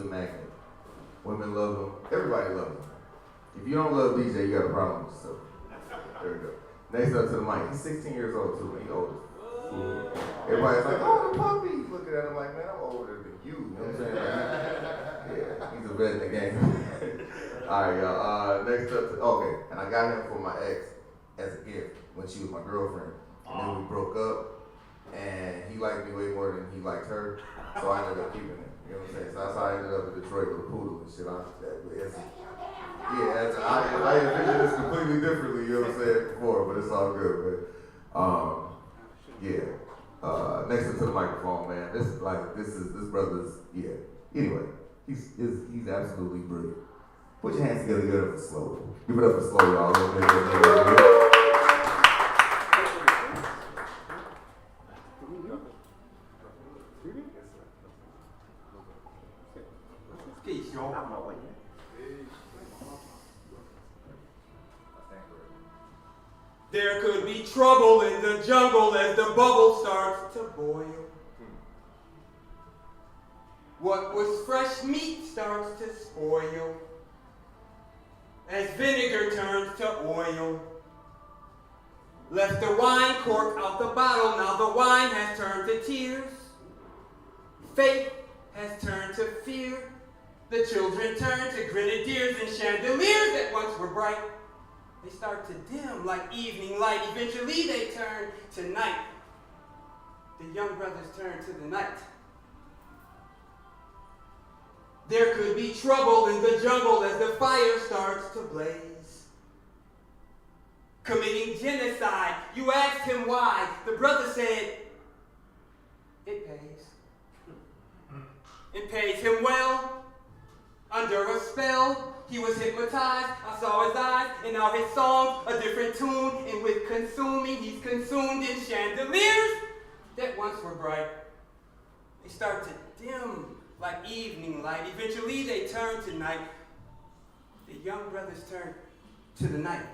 a magnet. Women love him. Everybody loves him. If you don't love DJ, you got a problem with yourself. There we go. Next up to the mic. He's 16 years old too. He's old. Everybody's like, oh, the puppy. He's looking at him like, man, I'm older than you. You know what I'm saying? Like, yeah, he's a vet in the game. All right, y'all. Next up, okay. And I got him for my ex as a gift when she was my girlfriend. And then we broke up, and he liked me way more than he liked her. So I ended up keeping him. You know what I'm saying? So that's how I ended up in Detroit with a poodle and shit. I envisioned this completely differently, you know what I'm saying, before, but it's all good, man. Next up to the microphone, man. This brother's, yeah. Anyway, he's absolutely brilliant. Put your hands together, give it up for Slow. Give it up for Slow, y'all. Peace, y'all. There could be trouble in the jungle as the bubble starts to boil. What was fresh meat starts to spoil as vinegar turns to oil. Left the wine cork out the bottle, now the wine has turned to tears. Faith has turned to fear. The children turn to grenadiers and chandeliers that once were bright. They start to dim like evening light. Eventually they turn to night. The young brothers turn to the night. There could be trouble in the jungle as the fire starts to blaze. Committing genocide. You asked him why. The brother said, it pays. It pays him well. Under a spell, he was hypnotized. I saw his eyes, and now his song, a different tune. And with consuming, he's consumed in chandeliers that once were bright. They start to dim like evening light. Eventually, they turn to night. The young brothers turn to the night.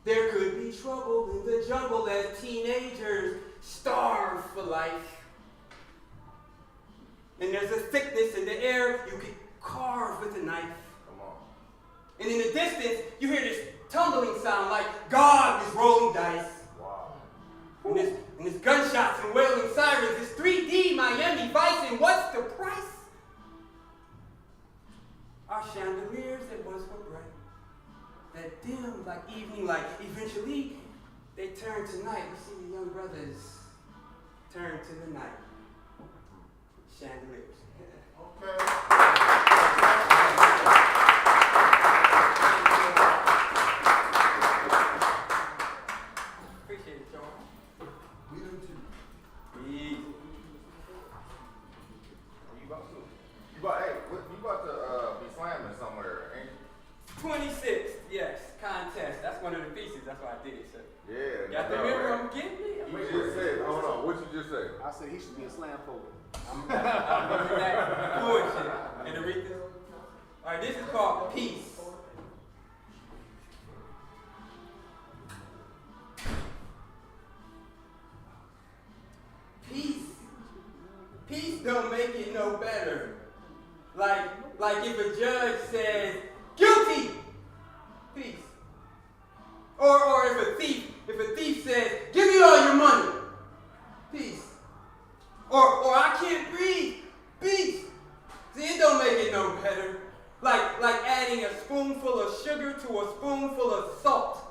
There could be trouble in the jungle as teenagers starve for life. And there's a thickness in the air you can carve with a knife. Come on. And in the distance, you hear this tumbling sound like God is rolling dice. Wow. And there's gunshots and wailing sirens. It's 3D Miami Vice, and what's the price? Our chandeliers that once were bright, that dimmed like evening light. Eventually, they turn to night. You see the young brothers turn to the night. Chandeliers. Okay. Appreciate it, y'all. We do too. Yeah. You about to be slamming somewhere, ain't you? 26th, yes, contest. That's one of the pieces. That's why I did it, sir. Yeah. Got the mirror I'm getting me? You just said, hold on, what you just said? I said he should be a slam poet. I'm using that bullshit. And to read this. All right, this is called Peace. Peace. Peace don't make it no better. Like if a judge says, guilty, peace. Or if a thief says, give me all your money, peace. Or I can't breathe, peace. See, it don't make it no better. Like adding a spoonful of sugar to a spoonful of salt.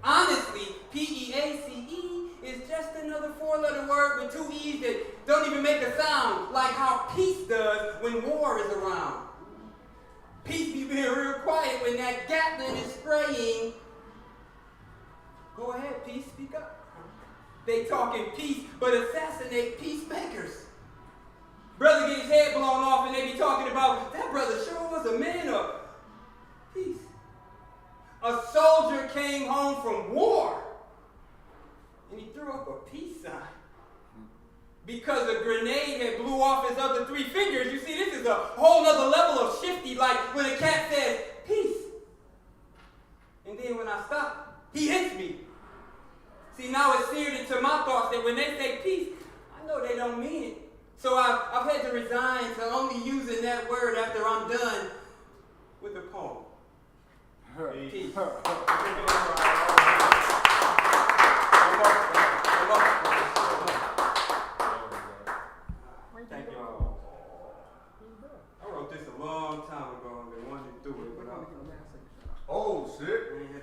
Honestly, P-E-A-C-E is just another four-letter word with two E's that don't even make a sound, like how peace does when war is around. Peace be being real quiet when that Gatling is spraying. Go ahead, peace, speak up. They talking peace, but assassinate peacemakers. Brother get his head blown off and they be talking about, that brother sure was a man of peace. A soldier came home from war and he threw up a peace sign. Because a grenade had blew off his other three fingers. You see, this is a whole nother level of shifty, like when a cat says, peace. And then when I stop, he hits me. See, now it's seared into my thoughts that when they say peace, I know they don't mean it. So I've had had to resign to only using that word after I'm done with the poem. Peace. Thank you all. I wrote this a long time ago and they wanted to do it, but Oh shit.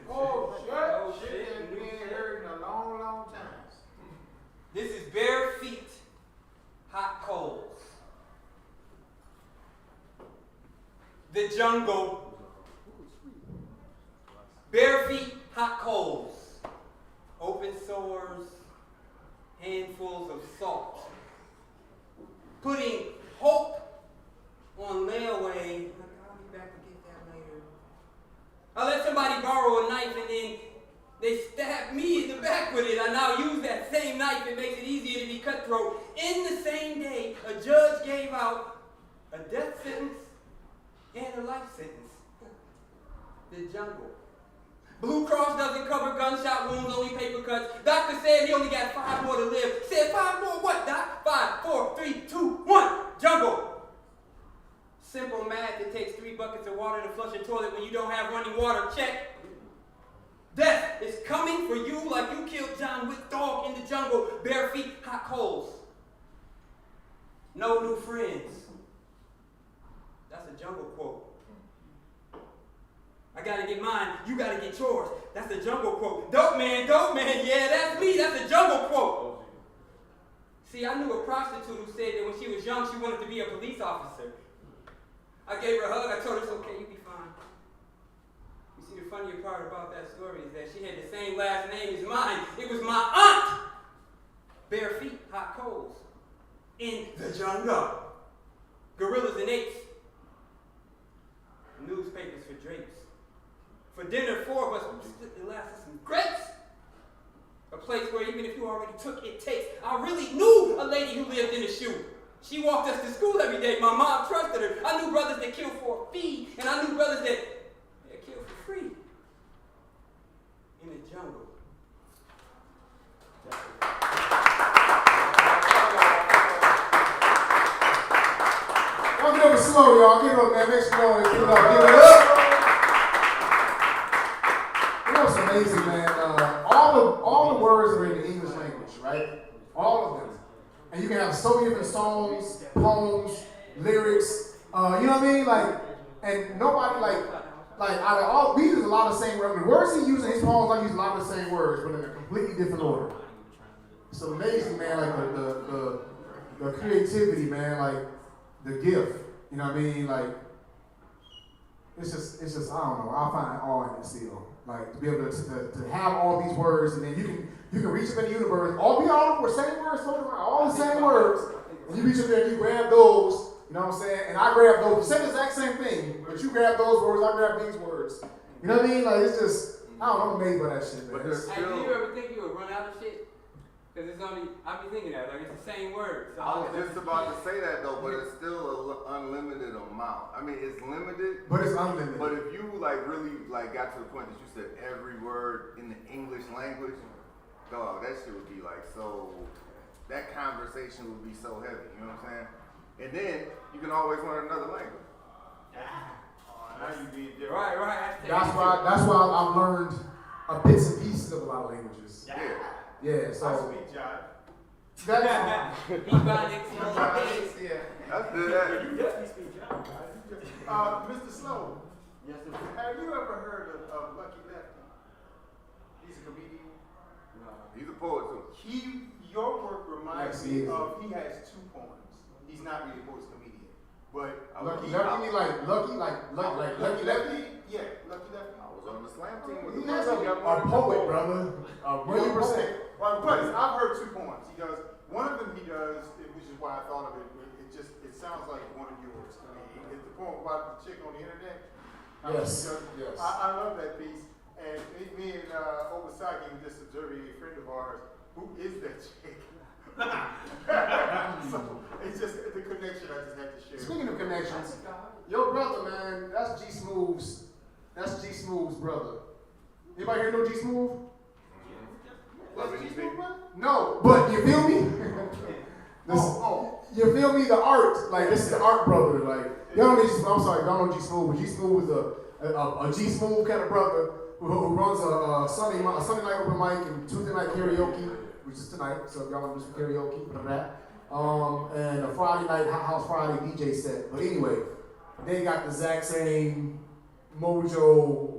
Oh shit. And we ain't heard in a long, long time. this is bare feet, hot coals. The jungle. Bare feet, hot coals. Open sores, handfuls of salt. Putting hope on layaway. I'll be back to get that later. I let somebody borrow a knife and then they stabbed me in the back with it. I now use that same knife. It makes it easier to be cutthroat. In the same day, a judge gave out a death sentence and a life sentence. The jungle. Blue Cross doesn't cover gunshot wounds, only paper cuts. Doctor said he only got 5 more to live. Said 5 more what, Doc? 5, 4, 3, 2, 1. Jungle. Simple math. It takes 3 buckets of water to flush a toilet when you don't have running water. Check. Death is coming for you like you killed John Wick's dog in the jungle. Bare feet, hot coals. No new friends. That's a jungle quote. I gotta get mine, you gotta get yours. That's a jungle quote. Dope man, yeah, that's me, that's a jungle quote. See, I knew a prostitute who said that when she was young, she wanted to be a police officer. I gave her a hug, I told her, it's okay, you'll be fine. You see, the funnier part about that story is that she had the same last name as mine. It was my aunt. Bare feet, hot coals. In the jungle. Gorillas and apes. Newspapers for drapes. For dinner, 4 of us would split the last of some grapes. A place where even if you already took it takes. I really knew a lady who lived in a shoe. She walked us to school every day. My mom trusted her. I knew brothers that killed for a fee, and I knew brothers that killed for free. In the jungle. Y'all get over slow, y'all. Get it up, man. Make some noise. Give it up. Give it up. You know what's amazing, man? All the words are in the English language, right? All of them. And you can have so many different songs, poems, lyrics. You know what I mean? Like, and nobody out of all, we use a lot of the same words. The words he uses in his poems, I use a lot of the same words, but in a completely different order. It's amazing, man. Like the creativity, man. Like the gift. You know what I mean? Like it's just I don't know. I find awe in it still. Like to be able to have all these words, and then you can reach up in the universe. All the same words floating around, all the same words. And you reach up there and you grab those. You know what I'm saying? And I grab those. Say the exact same thing, but you grab those words. I grab these words. You know what I mean? Like it's just I don't know. I'm amazed by that shit, man. But there's Hey, do you ever think you would run out of shit? Because it's only, I be thinking that, like it's the same word. So I was just about to say that though, but it's still an unlimited amount. I mean, it's limited, But it's unlimited. but if you really got to the point that you said every word in the English language, dog, that shit would be so. That conversation would be so heavy. You know what I'm saying? And then you can always learn another language. Now you being different. Right. That's why I've learned bits and pieces of a lot of languages. Yeah, so. I speak jive. That's Ebonics, Malay. Yeah. That's good. You definitely speak jive. Mr. Slow. Yes, sir. Have you ever heard of Lucky Lefty? He's a comedian. He's a poet too. Your work reminds Yes, he me is. of. He has 2 poems. He's not really a poet, he's a comedian. But Lucky Lefty, Lucky Lefty? Yeah, Lucky Lefty. I was on the slam team with He's the a poet, brother. 100%. Well, but I've heard 2 poems. He does one of them. He does, which is why I thought of it. It sounds like one of yours to me. It's the poem about the chick on the internet. Yes. Yes. I love that piece. And me and Obasaki were just observing a friend of ours. Who is that chick? So it's just the connection I just had to share. Speaking of connections, your brother, man, that's G Smooth's brother. Anybody here know G Smooth? Love it, No, but you feel me? you feel me? The art, like this is the art brother. Like y'all know I'm sorry, y'all know G Smooth, but G Smooth is a G Smooth kind of brother who runs a Sunday night open mic and Tuesday night karaoke, which is tonight. So if y'all want to do some karaoke, for that. And a Friday night House Friday DJ set. But anyway, they got the exact same mojo.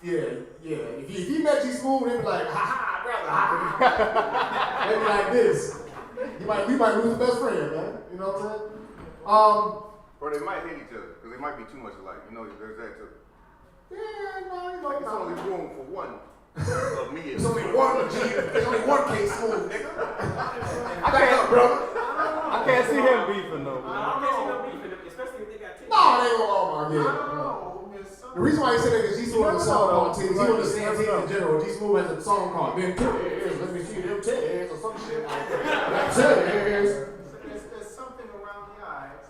Yeah. If you met G Smooth, they'd be like, ha brother, ha. They'd be like this. You might lose the best friend, man. You know what I'm saying? Or they might hate each other, because they might be too much alike. You know, there's that too. Yeah, no, Like, it's only room for one of me. There's only one G. There's only one K Smooth, nigga. Back up, brother. I can't see him beefing though. I can't see no beefing, especially if they got tickets. No, they ain't gonna all my yeah. The reason why he said that is G Smooth has a song called Titties. He understands it in general. G Smooth has a song called Them Titties. Let me see them titties or some shit. Titties. There's something around the eyes.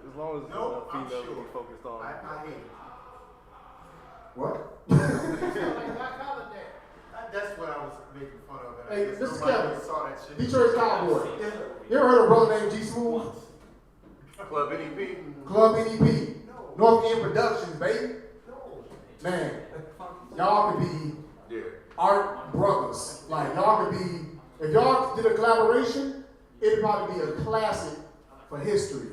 As long as No, I'm females sure. be focused on. I hate it. What? That's what I was making fun of. And I Hey, guess Mr. nobody Kevin, saw that shit. Detroit Cowboy. You ever heard of a brother named G Smooth? Club NEP. Club NEP. North End Productions, baby. Man, y'all could be art brothers. Like, y'all could be, if y'all did a collaboration, it'd probably be a classic for history.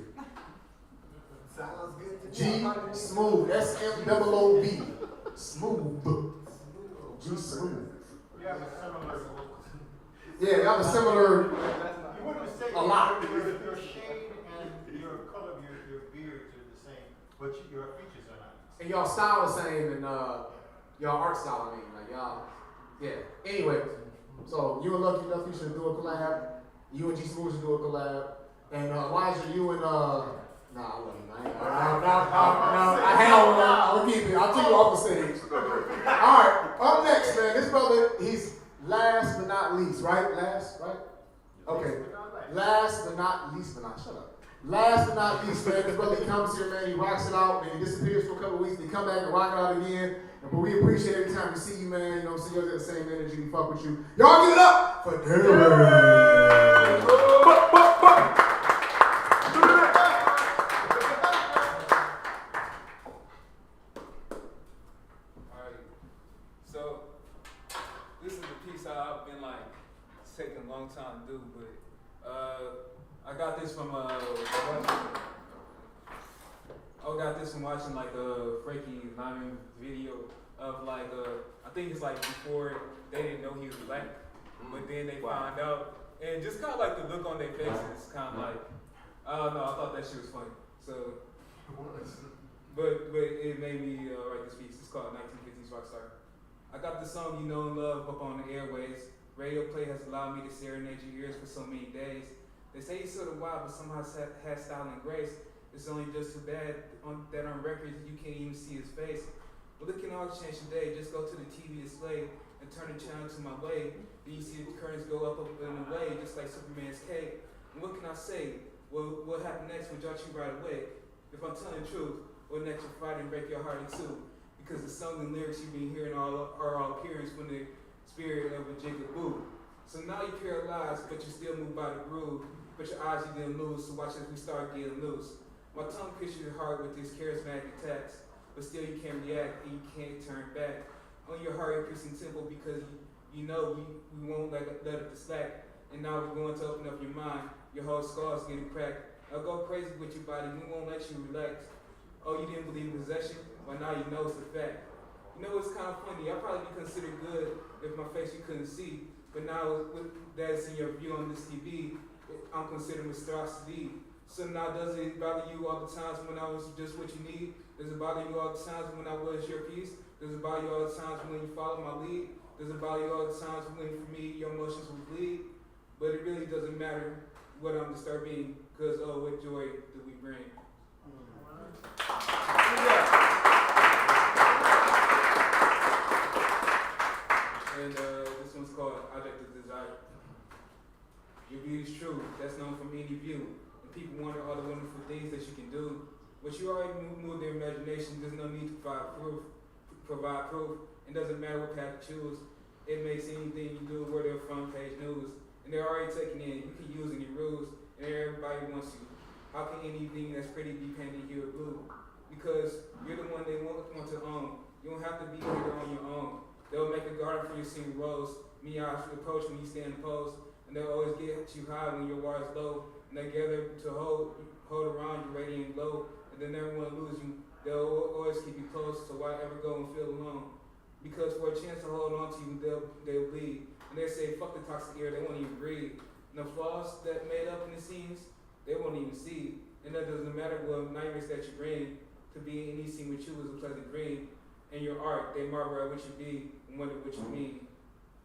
G Smooth, SMOOV. Smooth. G Smooth. You have a similar. Yeah, y'all have a similar, You wouldn't say a lot. Your shade and your color of your beards are the same, but your features are not. and y'all style the same, and y'all art style, I mean, like y'all, yeah. Anyway, so you and Lucky Duffy should do a collab. You and G Smooth should do a collab. And Elijah, you and nah, I wouldn't. I hell no. I'll keep it. I'll take you off the stage. All right. Up next, man. This brother, he's last but not least, right? Last, right? Okay. Last but not least, but not. Shut up. Last but not least, man. This brother, he comes here, man. He rocks it out, and he disappears for a couple of weeks. He come back and rock it out again. But we appreciate every time we see you, man. You know what I'm saying? You guys got the same energy. We fuck with you. Y'all give it up for Darrin. So, this is the piece I've been like taking a long time to do, but I got this from watching like a Frankie Lyman video of like I think it's like before they didn't know he was black, but then they found out, and just kind of like the look on their faces, kind of like I don't know. I thought that shit was funny. So, but it made me write this piece. It's called 1950s Rockstar. I got the song you know and love up on the airways. Radio play has allowed me to serenade your ears for so many days. They say he's sort of wild, but somehow has style and grace. It's only just too bad that on records you can't even see his face. But look at all change today. Just go to the TV display and turn the channel to my way. Then you see the curtains go up and away, just like Superman's cape. And what can I say? Well, what happened next will judge you right away. If I'm telling the truth, what next will fight and break your heart in two? Because the songs and lyrics you've been hearing are all appearance when the spirit of a jigaboo. So now you're paralyzed, but you still move by the groove. But your eyes you didn't lose, so watch as we start getting loose. My tongue pierces your heart with these charismatic attacks, but still you can't react and you can't turn back. On your heart-piercing tempo because you know we won't let it to slack. And now we're going to open up your mind. Your whole skull's getting cracked. I'll go crazy with your body, we won't let you relax. Oh, you didn't believe in possession? Well, now you know it's a fact. You know, it's kind of funny. I'd probably be considered good if my face you couldn't see. But now that's in your view on this TV, I'm considered monstrosity. So now does it bother you all the times when I was just what you need? Does it bother you all the times when I was your piece? Does it bother you all the times when you follow my lead? Does it bother you all the times when for me your emotions will bleed? But it really doesn't matter what I'm disturbing, because oh, what joy do we bring? And this one's called Object of Desire. Your beauty's true, that's known from any view. And people wonder all the wonderful things that you can do. But you already moved their imagination, there's no need to provide proof. It doesn't matter what path you choose. It makes anything you do worthy of front page news. And they're already taking in, you can use any rules. And everybody wants anything that's pretty be painted here blue. Because you're the one they want to own. You don't have to be here on your own. They'll make a garden for your senior rose. Me, I approach when you stand pose. And they'll always get you high when your water's low. And they gather to hold around you radiant glow. And they never want to lose you. They'll always keep you close, so why ever go and feel alone? Because for a chance to hold on to you, they'll bleed. And they say, fuck the toxic air, they won't even breathe. And the flaws that made up in the scenes, they won't even see. And that doesn't matter what nightmares that you bring. To be in any scene with you is a pleasant dream. And your art, they marvel at what you be and wonder what you mean.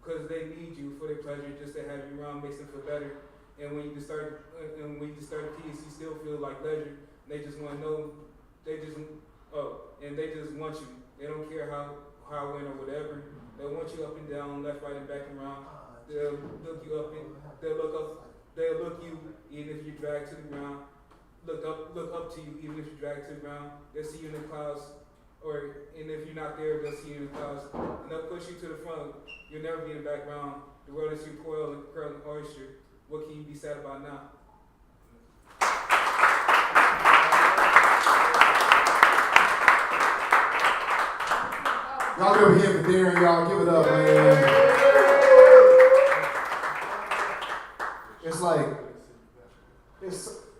Because they need you for their pleasure, just to have you around makes them feel better. And when you just start a piece, you still feel like leisure. They just want to know, they just want you. They don't care how, when, or whatever. They want you up and down, left, right, and back and around. They'll look you up and they'll look you even if you drag to the ground. Look up to you even if you drag to the ground. They'll see you in the clouds, and if you're not there, they'll see you in the clouds. And they'll push you to the front. You'll never be in the background. The world is your coil and curling oyster. What can you be sad about now? Y'all give it here for Darrin, y'all. Give it up, man. It's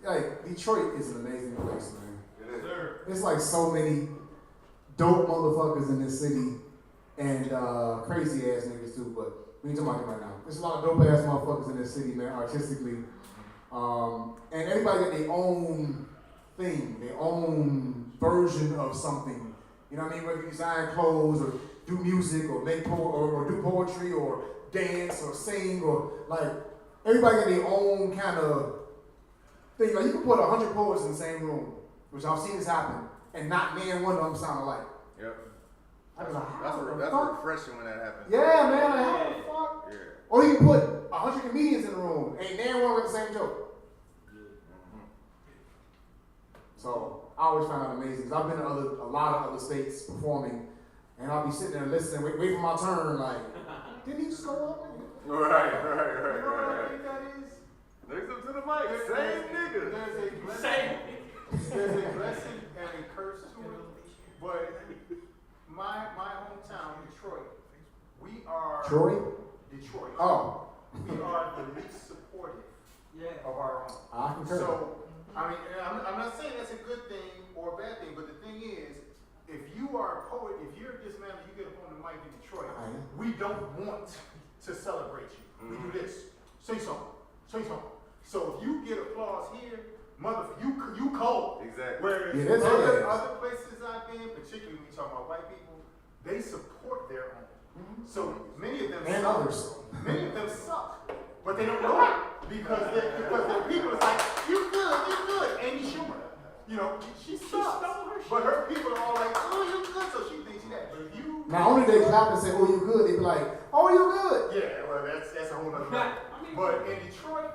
like Detroit is an amazing place, man. It is. It's like so many dope motherfuckers in this city and crazy ass niggas too, but we ain't talking about it right now. There's a lot of dope ass motherfuckers in this city, man, artistically. And everybody got their own thing, their own version of something. You know what I mean? Whether you design clothes or do music or make or do poetry or dance or sing or like everybody got their own kind of thing. Like you can put 100 poets in the same room, which I've seen this happen, and not man one of them sound alike. Yep. I was like, That's refreshing when that happens. yeah, man, like, how the fuck? Yeah. Or you can put 100 comedians in the room, ain't man one with the same joke. So I always find that amazing because I've been to a lot of other states performing, and I'll be sitting there listening, wait for my turn. Like, didn't he just go up? Right. You know what I think that is? Next up to the mic, same nigga. There's a blessing and a curse to it. But my hometown, Detroit, we are Detroit. Oh. We are the least supportive of our own. I concur. So, I mean, I'm not saying that's a good thing or a bad thing, but the thing is, if you are a poet, if you're this man, you get up on the mic in Detroit, we don't want to celebrate you. We do this. Say something. So if you get applause here, you cold. Exactly. Whereas other places I've been, particularly when you talk about white people, they support their own. So many of them and suck. others. Many of them suck. But they don't know it because their people is like, you good, Amy Schumer. You know, she sucks. But her people are all like, oh, you good, so she thinks that. But if you Now only they clap and say, oh, you good, they be like, oh, you good. yeah, well that's a whole other matter. But in Detroit,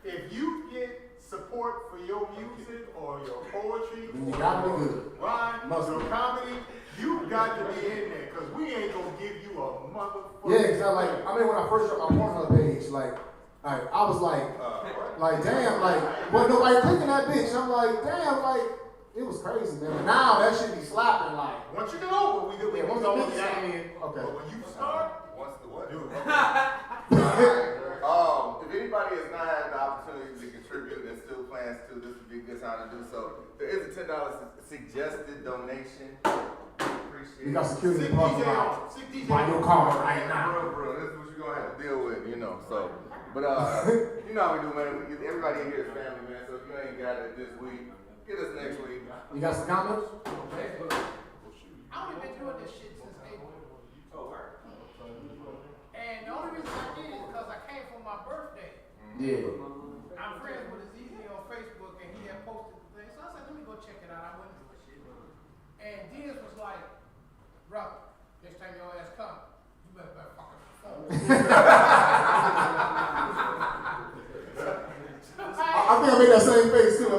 if you get support for your music or your poetry, Then you gotta be good. rhyme, your comedy, you got to be in there because we ain't gonna give you a motherfucker. Yeah, because I mean, when I first dropped my Pornhub page, like I was like, damn, like, wasn't nobody clicking that bitch. I'm like, damn, like, it was crazy, man. But now that shit be slapping, like. Once you get over, we Once the bitch came in, okay. But when you start, What's the what? dude, If anybody has not had the opportunity to contribute and still plans to, this would be a good time to do so. There is a $10 suggested donation. Appreciate it. You got security deposit out. Buy your car right now. Bro, this is what you're gonna have to deal with, you know. So, but you know how we do, man. Everybody in here is family, man. So if you ain't got it this week, get us next week. You got some comments? I've only been doing this shit since April. And the only reason I did it is because I came for my birthday. Yeah. I'm friends with Azizi on Facebook and he had posted the thing. So I said, let me go check it out. I went to the shit. And Diaz was like, brother, next time your ass come, you better fucking perform. I think I made that same face too.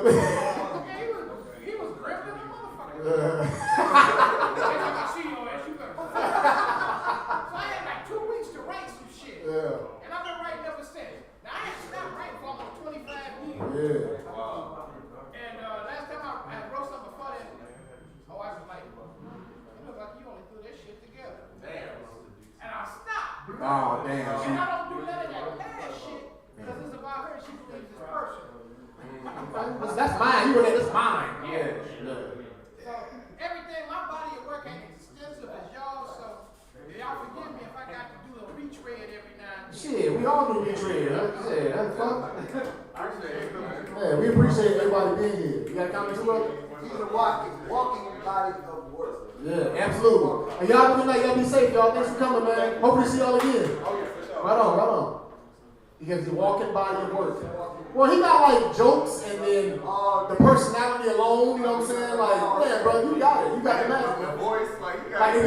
He was gripping the motherfucker. Next time I see your ass, you better perform. So I had like 2 weeks to write some shit. Yeah. And I've been writing ever since. Now I had stopped writing for almost 25 years. Yeah. And Okay. That's mine. You were there. That's mine. Yeah. So everything, my body of work ain't as extensive as y'all, so y'all forgive me if I got to do a retread every now and then. Shit, we all do retread. Yeah, that's fun. Yeah, we appreciate everybody being here. You got a comment too, brother? He's a walking body of work. Yeah, absolutely. And y'all good night. Y'all be safe, y'all. Thanks for coming, man. Hopefully see y'all again. Oh, yeah, for sure. Right on. He has the walking body of work. Well, he got like jokes and then the personality alone, you know what I'm saying? Like, man, bro, you got it. You got the magic. The voice, like, you got Like, if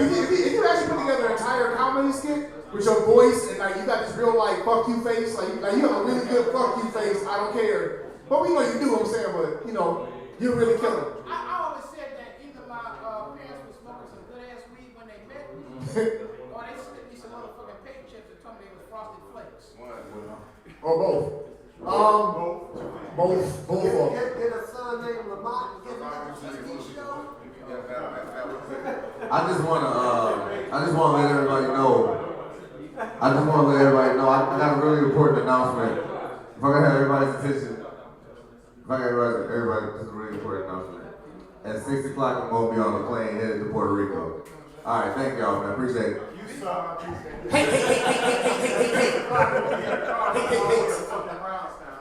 you actually put together an entire comedy skit with your voice and like you got this real like fuck you face, like you have a really good fuck you face, I don't care. But we know you do what I'm saying, but you know, you're really killing. I always said that either my parents were smoking some good ass weed when they met me, or they slipped me some motherfucking paper chips and told me they was frosted flakes. Or both. Both of them. Get a son named Lamont. Get him on the TV show. I just wanna let everybody know. I got a really important announcement. If I can have everybody's attention. If I got everybody, this is a really important announcement. At 6 o'clock, I'm gonna be on the plane headed to Puerto Rico. All right, thank y'all, man. Appreciate it. You suck.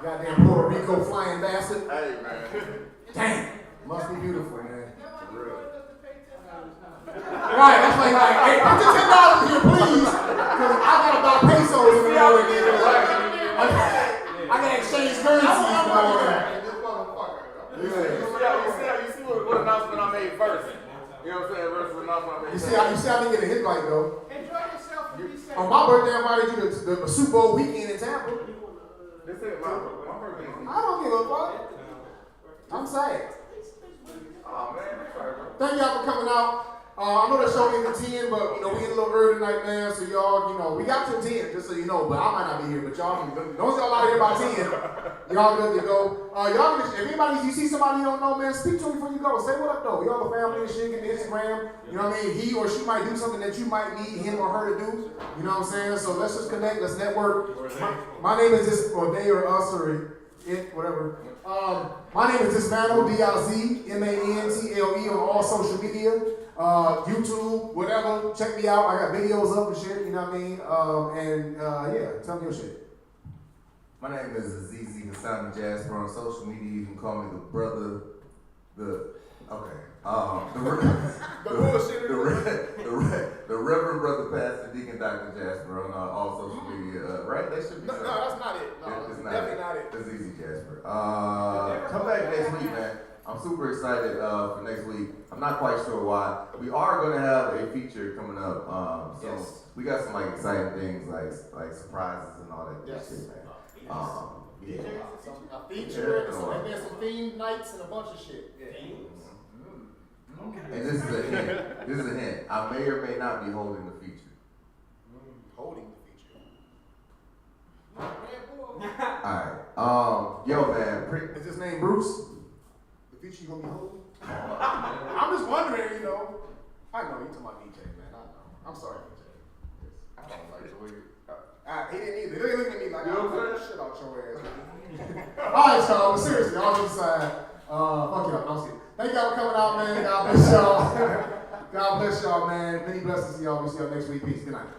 Goddamn Puerto Rico flying bastard. Hey, man. Dang. Must be beautiful, man. Right, that's like, hey, put the $10 here, please. Because I gotta buy pesos in the morning. I gotta exchange currencies in the morning. You see what announcement I made first. You know what I'm saying? Versus what announcement I made You see how I didn't get a hit right though. Enjoy yourself and be safe. On my birthday, I invited you to the Super Bowl weekend in Tampa. They said my birthday. I don't give a fuck. I'm sad. Oh, man. That's right, bro. Thank y'all for coming out. I know the show ended at 10, but you know we ended a little early tonight, man. So y'all, you know, we got till 10, just so you know. But I might not be here. But y'all, don't y'all out here by 10. Y'all good to go. Y'all, if anybody, you see somebody you don't know, man, speak to me before you go. Say what up though. Y'all a family and shit. Get the Instagram. You know what I mean? He or she might do something that you might need him or her to do. You know what I'm saying? So let's just connect. Let's network. My name is just, or they or us or it, whatever. My name is just Mantle, DIZMANTLE on all social media. YouTube, whatever, check me out. I got videos up and shit, you know what I mean? Yeah, tell me your shit. My name is Azizi Hassan Jasper on social media. You can call me the brother, the Reverend Brother Pastor Deacon Dr. Jasper on all social media. Right? That should be. No, that's not it. No, it's definitely not it. Azizi Jasper. Come back next week, man. I'm super excited for next week. I'm not quite sure why. We are going to have a feature coming up. So yes. We got some like exciting things like surprises and all that good shit, man. Yeah. A feature, and there's some themed nights and a bunch of shit. And this is a hint. This is a hint. I may or may not be holding the feature. Holding the feature. Alright. Yo, man. Is his name Bruce? The feature you gonna be holding? I'm just wondering, you know. I know, you talking about DJ, man. I know. I'm sorry, DJ. I don't like the way you. He didn't either. They looking at me like, I'm gonna shit out your ass. Alright, y'all, but seriously, all this side, fuck y'all, I'm kidding. Thank y'all for coming out, man. God bless y'all. God bless y'all, man. Many blessings to y'all. We'll see y'all next week. Peace. Good night.